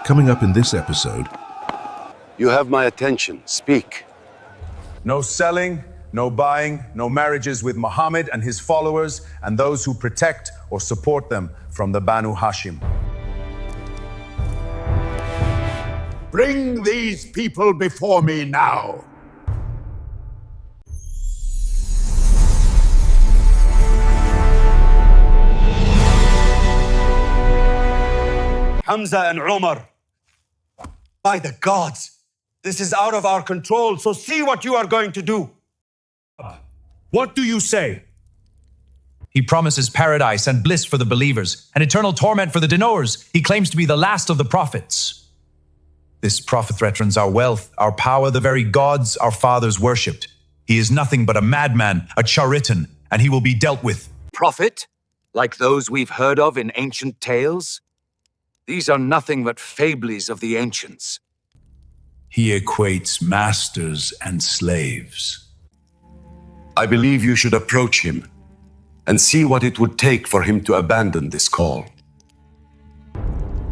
Coming up in this episode... You have my attention. Speak. No selling, no buying, no marriages with Muhammad and his followers and those who protect or support them from the Banu Hashim. Bring these people before me now. Hamza and Umar. By the gods, this is out of our control, so see what you are going to do. What do you say? He promises paradise and bliss for the believers and eternal torment for the denoers. He claims to be the last of the prophets. This prophet threatens our wealth, our power, the very gods our fathers worshipped. He is nothing but a madman, a charlatan, and he will be dealt with. Prophet? Like those we've heard of in ancient tales? These are nothing but fables of the ancients. He equates masters and slaves. I believe you should approach him and see what it would take for him to abandon this call.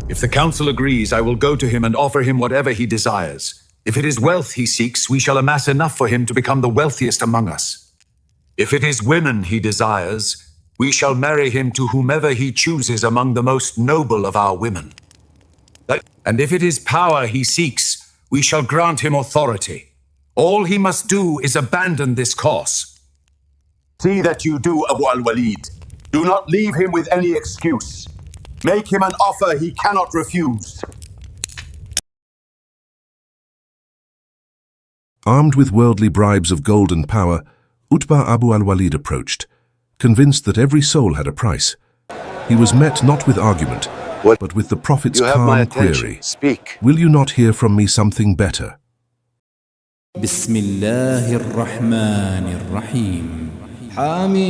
If the council agrees, I will go to him and offer him whatever he desires. If it is wealth he seeks, we shall amass enough for him to become the wealthiest among us. If it is women he desires, we shall marry him to whomever he chooses among the most noble of our women. And if it is power he seeks, we shall grant him authority. All he must do is abandon this course. See that you do, Abu al-Walid. Do not leave him with any excuse. Make him an offer he cannot refuse. Armed with worldly bribes of gold and power, Utbah Abu al-Walid approached, convinced that every soul had a price. He was met not with argument, but with the Prophet's calm query. Speak. Will you not hear from me something better? بسم الله الرحمن الرحيم حميم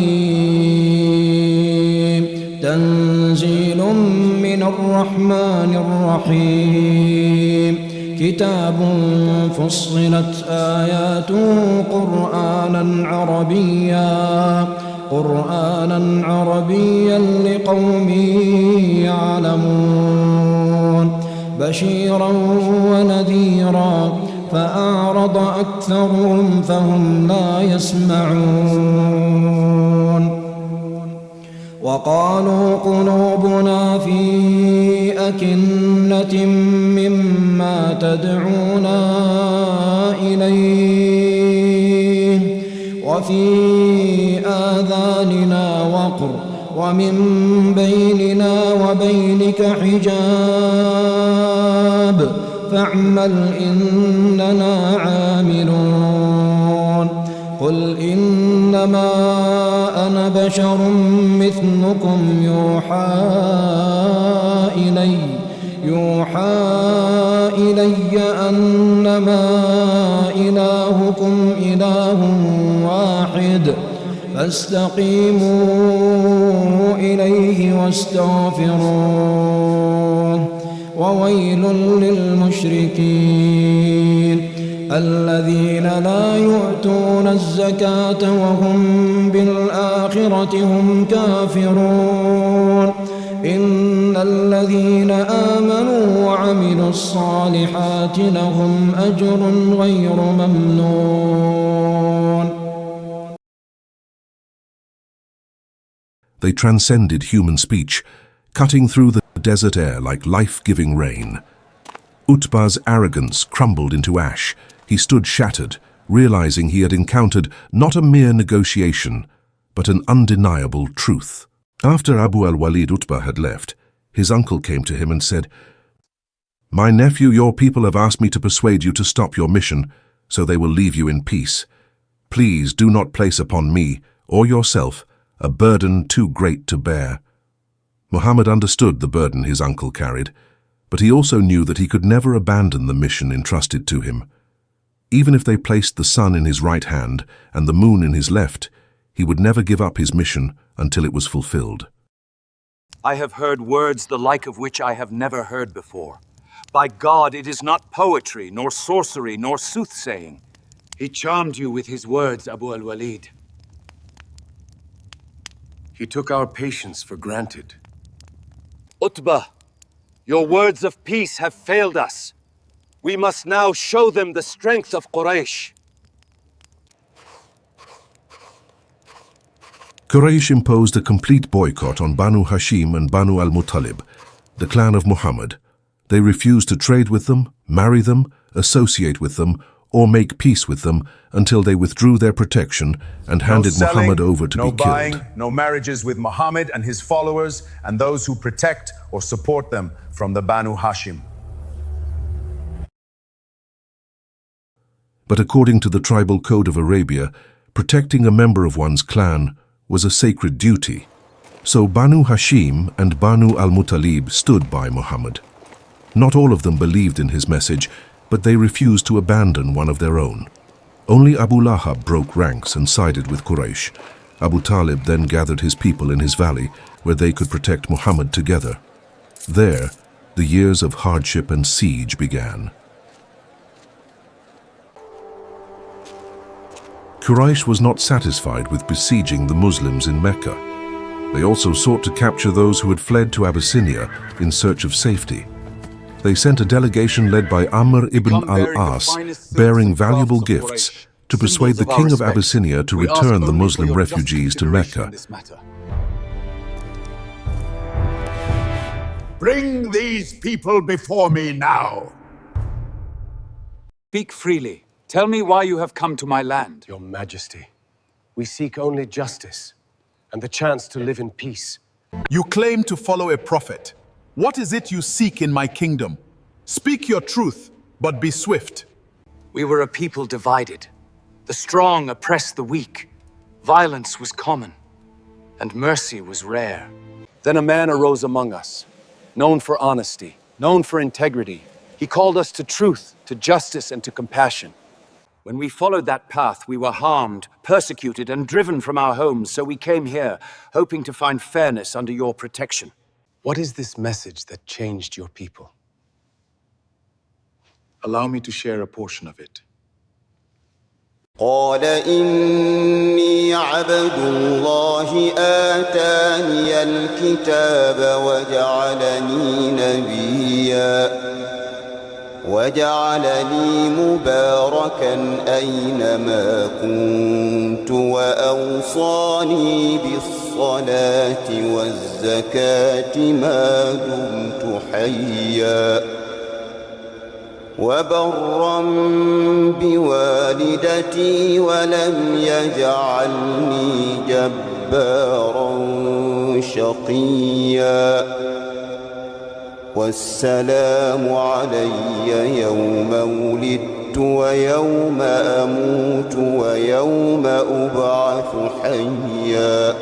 تنزيل من الرحمن الرحيم كتاب فصلت آياته قرآنا عربيا لقوم يعلمون بشيرا ونذيرا فأعرض أكثرهم فهم لا يسمعون وقالوا قلوبنا في أكنة مما تدعونا إليه وفي آذاننا وقر ومن بيننا وبينك حجاب فاعمل إننا عاملون قل إنما أنا بشر مثلكم يوحى إلي أنما إلهكم إله واحد فاستقيموا إليه واستغفروه وويل للمشركين الذين لا يؤتون الزكاة وهم بالآخرة هم كافرون إن الذين آمنوا وعملوا الصالحات لهم أجر غير ممنون. They transcended human speech, cutting through the desert air like life-giving rain. Utbah's arrogance crumbled into ash. He stood shattered, realizing he had encountered not a mere negotiation, but an undeniable truth. After Abu al-Walid Utbah had left, his uncle came to him and said, "My nephew, your people have asked me to persuade you to stop your mission, so they will leave you in peace. Please do not place upon me, or yourself, a burden too great to bear." Muhammad understood the burden his uncle carried, but he also knew that he could never abandon the mission entrusted to him. Even if they placed the sun in his right hand and the moon in his left, he would never give up his mission until it was fulfilled. I have heard words the like of which I have never heard before. By God, it is not poetry, nor sorcery, nor soothsaying. He charmed you with his words, Abu al-Walid. He took our patience for granted. Utbah, Your words of peace have failed us. We must now show them the strength of Quraysh. Quraysh imposed a complete boycott on Banu Hashim and Banu al-Muttalib, the clan of Muhammad. They refused to trade with them, marry them, associate with them, or make peace with them until they withdrew their protection and handed Muhammad over to be killed. No buying, no marriages with Muhammad and his followers and those who protect or support them from the Banu Hashim. But according to the tribal code of Arabia, protecting a member of one's clan was a sacred duty. So Banu Hashim and Banu al-Muttalib stood by Muhammad. Not all of them believed in his message, but they refused to abandon one of their own. Only Abu Lahab broke ranks and sided with Quraysh. Abu Talib then gathered his people in his valley, where they could protect Muhammad together. There, the years of hardship and siege began. Quraysh was not satisfied with besieging the Muslims in Mecca. They also sought to capture those who had fled to Abyssinia in search of safety. They sent a delegation led by Amr ibn al-As, bearing valuable gifts, to persuade the king of Abyssinia to return the Muslim refugees to Mecca. Bring these people before me now. Speak freely. Tell me why you have come to my land. Your Majesty, we seek only justice and the chance to live in peace. You claim to follow a prophet. What is it you seek in my kingdom? Speak your truth, but be swift. We were a people divided. The strong oppressed the weak. Violence was common, and mercy was rare. Then a man arose among us, known for honesty, known for integrity. He called us to truth, to justice, and to compassion. When we followed that path, we were harmed, persecuted, and driven from our homes, so we came here, hoping to find fairness under your protection. What is this message that changed your people? Allow me to share a portion of it. قال إني عبد الله آتاني الكتاب وجعلني نبيا وجعلني مباركا أينما كنت وأوصاني بالصلاة والزكاة ما دمت حيا وبرا بوالدتي ولم يجعلني جبارا شقيا والسلام علي يوم ولدت ويوم أموت ويوم أبعث حيا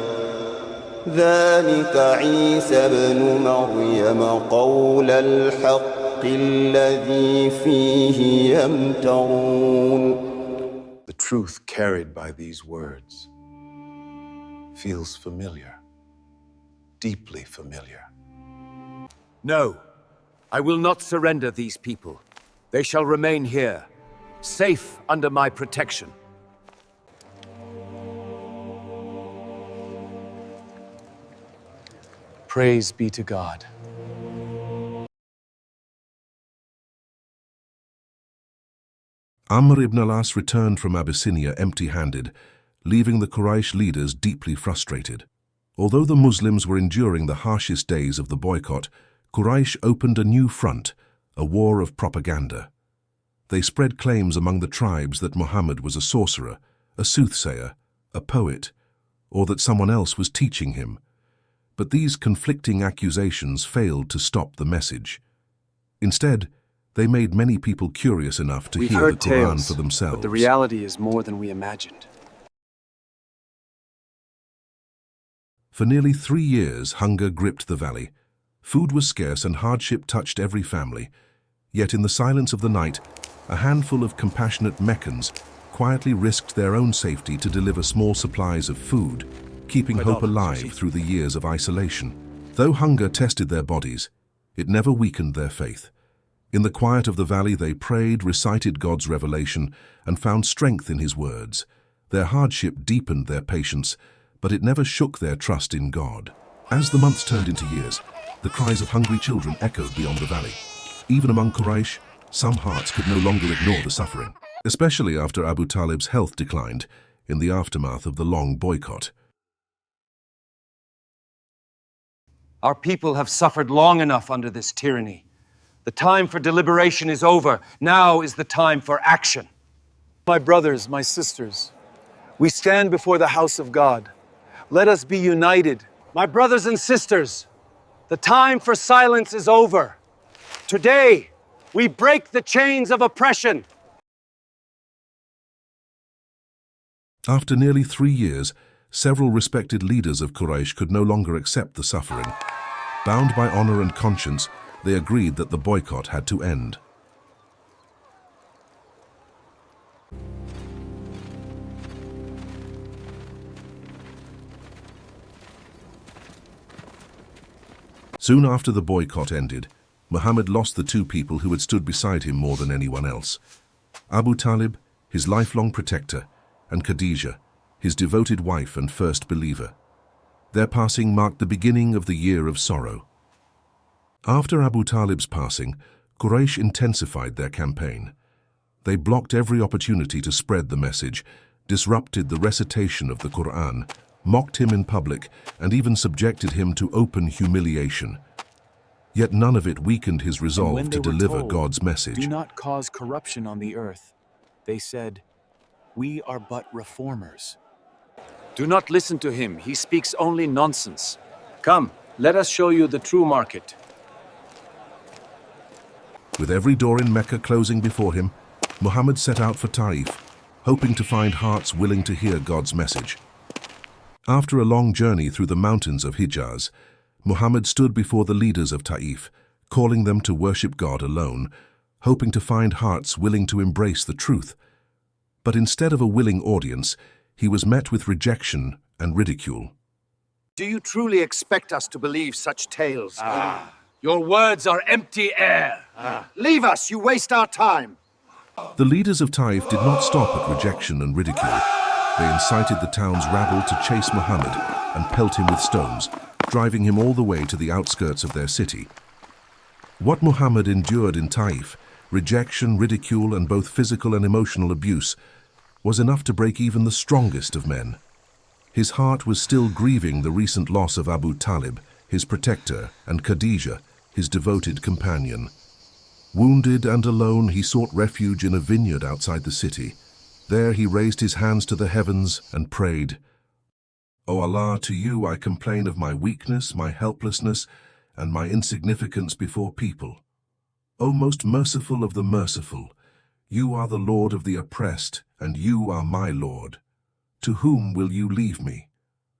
ذلك عيسى ابن مريم قول الحق الذي فيه يمترون. The truth carried by these words feels familiar, deeply familiar. No, I will not surrender these people. They shall remain here, safe under my protection. Praise be to God. Amr ibn al-As returned from Abyssinia empty-handed, leaving the Quraysh leaders deeply frustrated. Although the Muslims were enduring the harshest days of the boycott, Quraysh opened a new front, a war of propaganda. They spread claims among the tribes that Muhammad was a sorcerer, a soothsayer, a poet, or that someone else was teaching him. But these conflicting accusations failed to stop the message. Instead, they made many people curious enough to hear the Quran for themselves. But the reality is more than we imagined. For nearly 3 years, hunger gripped the valley. Food was scarce and hardship touched every family. Yet in the silence of the night, a handful of compassionate Meccans quietly risked their own safety to deliver small supplies of food, keeping hope alive through the years of isolation. Though hunger tested their bodies, it never weakened their faith. In the quiet of the valley, they prayed, recited God's revelation, and found strength in His words. Their hardship deepened their patience, but it never shook their trust in God. As the months turned into years, The cries of hungry children echoed beyond the valley. Even among Quraysh, some hearts could no longer ignore the suffering, especially after Abu Talib's health declined in the aftermath of the long boycott. Our people have suffered long enough under this tyranny. The time for deliberation is over. Now is the time for action. My brothers, my sisters, we stand before the house of God. Let us be united. My brothers and sisters, the time for silence is over. Today, we break the chains of oppression. After nearly 3 years, several respected leaders of Quraysh could no longer accept the suffering. Bound by honor and conscience, they agreed that the boycott had to end. Soon after the boycott ended, Muhammad lost the two people who had stood beside him more than anyone else. Abu Talib, his lifelong protector, and Khadijah, his devoted wife and first believer. Their passing marked the beginning of the year of sorrow. After Abu Talib's passing, Quraysh intensified their campaign. They blocked every opportunity to spread the message, disrupted the recitation of the Quran, mocked him in public, and even subjected him to open humiliation. Yet none of it weakened his resolve to deliver God's message. Do not cause corruption on the earth. They said, we are but reformers. Do not listen to him. He speaks only nonsense. Come, let us show you the true market. With every door in Mecca closing before him, Muhammad set out for Taif, hoping to find hearts willing to hear God's message. After a long journey through the mountains of Hijaz, Muhammad stood before the leaders of Taif, calling them to worship God alone, hoping to find hearts willing to embrace the truth. But instead of a willing audience, he was met with rejection and ridicule. Do you truly expect us to believe such tales? Your words are empty air. Leave us, you waste our time. The leaders of Taif did not stop at rejection and ridicule. They incited the town's rabble to chase Muhammad and pelt him with stones, driving him all the way to the outskirts of their city. What Muhammad endured in Taif, rejection, ridicule, and both physical and emotional abuse, was enough to break even the strongest of men. His heart was still grieving the recent loss of Abu Talib, his protector, and Khadijah, his devoted companion. Wounded and alone, he sought refuge in a vineyard outside the city. There he raised his hands to the heavens and prayed, "O Allah, to you I complain of my weakness, my helplessness, and my insignificance before people. O most merciful of the merciful, you are the Lord of the oppressed, and you are my Lord. To whom will you leave me?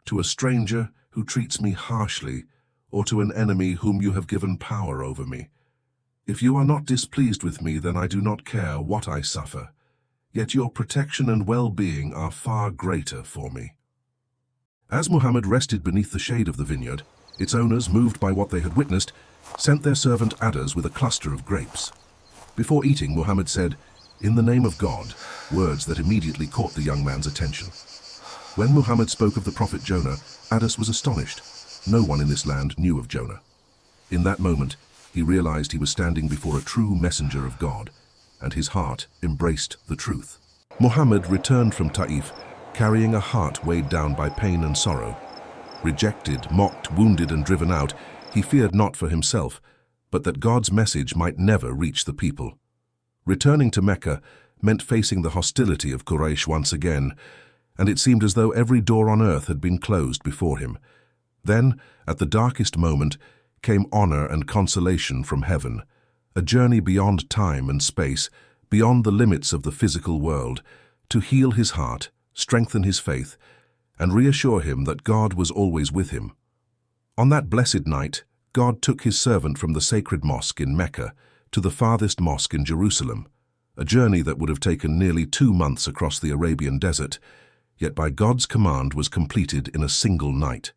To a stranger who treats me harshly, or to an enemy whom you have given power over me? If you are not displeased with me, then I do not care what I suffer. Yet your protection and well-being are far greater for me." As Muhammad rested beneath the shade of the vineyard, its owners, moved by what they had witnessed, sent their servant adders with a cluster of grapes. Before eating, Muhammad said, "In the name of God," words that immediately caught the young man's attention. When Muhammad spoke of the prophet Jonah, Addis was astonished. No one in this land knew of Jonah. In that moment, he realized he was standing before a true messenger of God, and his heart embraced the truth. Muhammad returned from Taif, carrying a heart weighed down by pain and sorrow. Rejected, mocked, wounded, and driven out, he feared not for himself, but that God's message might never reach the people. Returning to Mecca meant facing the hostility of Quraysh once again, and it seemed as though every door on earth had been closed before him. Then, at the darkest moment, came honor and consolation from heaven, a journey beyond time and space, beyond the limits of the physical world, to heal his heart, strengthen his faith, and reassure him that God was always with him. On that blessed night, God took his servant from the sacred mosque in Mecca to the farthest mosque in Jerusalem, a journey that would have taken nearly 2 months across the Arabian desert, yet by God's command was completed in a single night.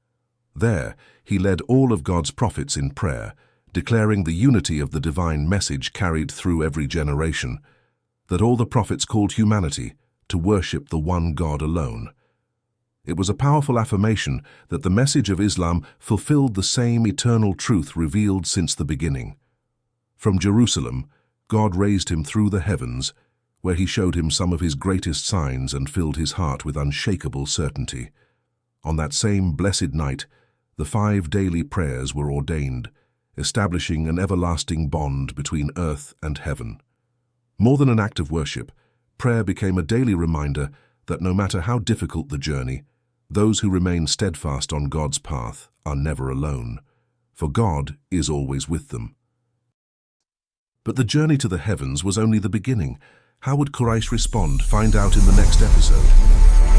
There, he led all of God's prophets in prayer, declaring the unity of the divine message carried through every generation, that all the prophets called humanity to worship the one God alone. It was a powerful affirmation that the message of Islam fulfilled the same eternal truth revealed since the beginning. From Jerusalem, God raised him through the heavens, where he showed him some of his greatest signs and filled his heart with unshakable certainty. On that same blessed night, the 5 daily prayers were ordained, establishing an everlasting bond between earth and heaven. More than an act of worship, prayer became a daily reminder that no matter how difficult the journey, those who remain steadfast on God's path are never alone, for God is always with them. But the journey to the heavens was only the beginning. How would Quraysh respond? Find out in the next episode.